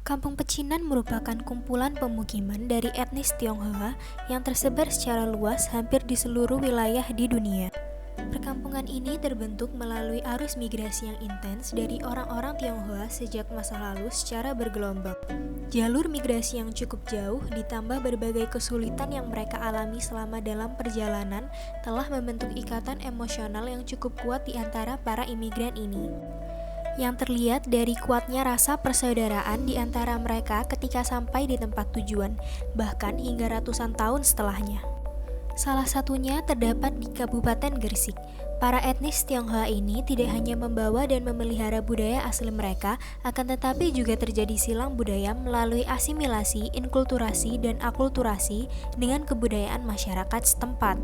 Kampung Pecinan merupakan kumpulan pemukiman dari etnis Tionghoa yang tersebar secara luas hampir di seluruh wilayah di dunia. Perkampungan ini terbentuk melalui arus migrasi yang intens dari orang-orang Tionghoa sejak masa lalu secara bergelombang. Jalur migrasi yang cukup jauh ditambah berbagai kesulitan yang mereka alami selama dalam perjalanan telah membentuk ikatan emosional yang cukup kuat di antara para imigran ini, yang terlihat dari kuatnya rasa persaudaraan di antara mereka ketika sampai di tempat tujuan, bahkan hingga ratusan tahun setelahnya. Salah satunya terdapat di Kabupaten Gresik. Para etnis Tionghoa ini tidak hanya membawa dan memelihara budaya asli mereka, akan tetapi juga terjadi silang budaya melalui asimilasi, inkulturasi, dan akulturasi dengan kebudayaan masyarakat setempat.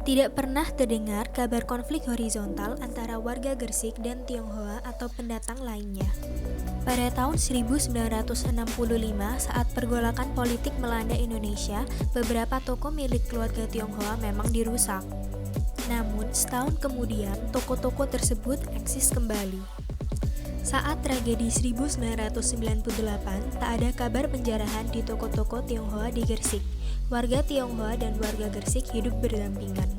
Tidak pernah terdengar kabar konflik horizontal antara warga Gresik dan Tionghoa atau pendatang lainnya. Pada tahun 1965, saat pergolakan politik melanda Indonesia, beberapa toko milik keluarga Tionghoa memang dirusak. Namun, setahun kemudian, toko-toko tersebut eksis kembali. Saat tragedi 1998, tak ada kabar penjarahan di toko-toko Tionghoa di Gresik. Warga Tionghoa dan warga Gresik hidup berdampingan.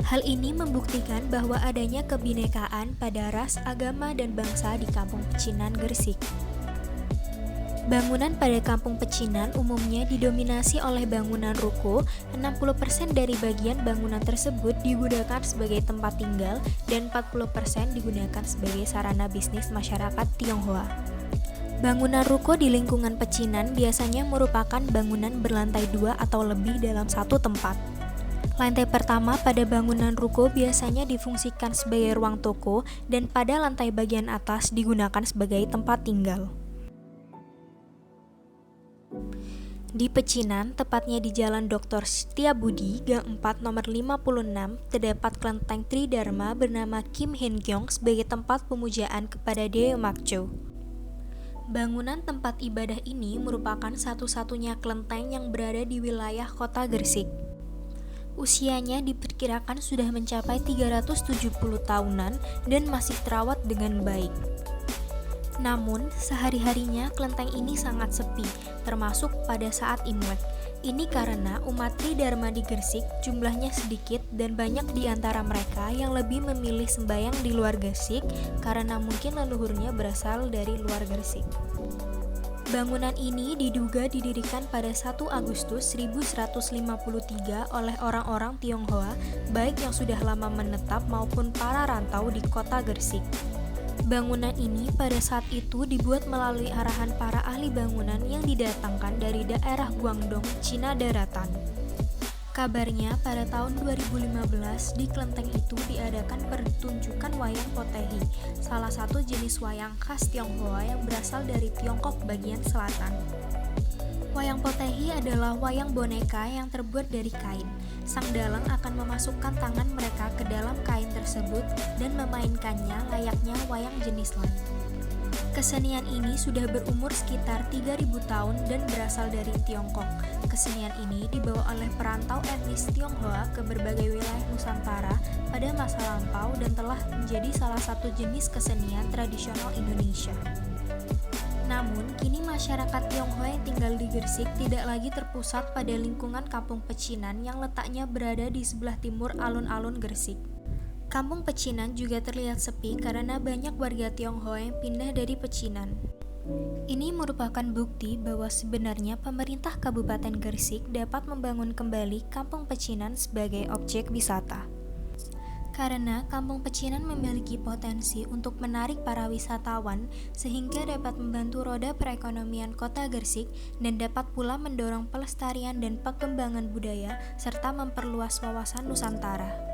Hal ini membuktikan bahwa adanya kebinekaan pada ras, agama, dan bangsa di Kampung Pecinan, Gresik. Bangunan pada Kampung Pecinan umumnya didominasi oleh bangunan ruko. 60% dari bagian bangunan tersebut digunakan sebagai tempat tinggal dan 40% digunakan sebagai sarana bisnis masyarakat Tionghoa. Bangunan ruko di lingkungan Pecinan biasanya merupakan bangunan berlantai 2 atau lebih dalam satu tempat. Lantai pertama pada bangunan ruko biasanya difungsikan sebagai ruang toko dan pada lantai bagian atas digunakan sebagai tempat tinggal. Di Pecinan, tepatnya di Jalan Dr. Setiabudi, Gang 4 nomor 56, terdapat kelenteng Tridharma bernama Kim Hin Kyong sebagai tempat pemujaan kepada Dewa Makcho. Bangunan tempat ibadah ini merupakan satu-satunya kelenteng yang berada di wilayah kota Gresik. Usianya diperkirakan sudah mencapai 370 tahunan dan masih terawat dengan baik. Namun, sehari-harinya kelenteng ini sangat sepi, termasuk pada saat Imlek. Ini karena umat Tridharma di Gresik jumlahnya sedikit dan banyak di antara mereka yang lebih memilih sembahyang di luar Gresik karena mungkin leluhurnya berasal dari luar Gresik. Bangunan ini diduga didirikan pada 1 Agustus 1153 oleh orang-orang Tionghoa, baik yang sudah lama menetap maupun para rantau di kota Gresik. Bangunan ini pada saat itu dibuat melalui arahan para ahli bangunan yang didatangkan dari daerah Guangdong, Cina Daratan. Kabarnya pada tahun 2015 di kelenteng itu diadakan pertunjukan wayang potehi, salah satu jenis wayang khas Tionghoa yang berasal dari Tiongkok bagian selatan. Wayang potehi adalah wayang boneka yang terbuat dari kain. Sang dalang akan memasukkan tangan mereka ke dalam kain tersebut dan memainkannya layaknya wayang jenis lain. Kesenian ini sudah berumur sekitar 3.000 tahun dan berasal dari Tiongkok. Kesenian ini dibawa oleh perantau etnis Tionghoa ke berbagai wilayah Nusantara pada masa lampau dan telah menjadi salah satu jenis kesenian tradisional Indonesia. Namun, kini masyarakat Tionghoa yang tinggal di Gresik tidak lagi terpusat pada lingkungan Kampung Pecinan yang letaknya berada di sebelah timur alun-alun Gresik. Kampung Pecinan juga terlihat sepi karena banyak warga Tionghoa yang pindah dari Pecinan. Ini merupakan bukti bahwa sebenarnya pemerintah Kabupaten Gresik dapat membangun kembali Kampung Pecinan sebagai objek wisata. Karena Kampung Pecinan memiliki potensi untuk menarik para wisatawan sehingga dapat membantu roda perekonomian kota Gresik dan dapat pula mendorong pelestarian dan pengembangan budaya serta memperluas wawasan Nusantara.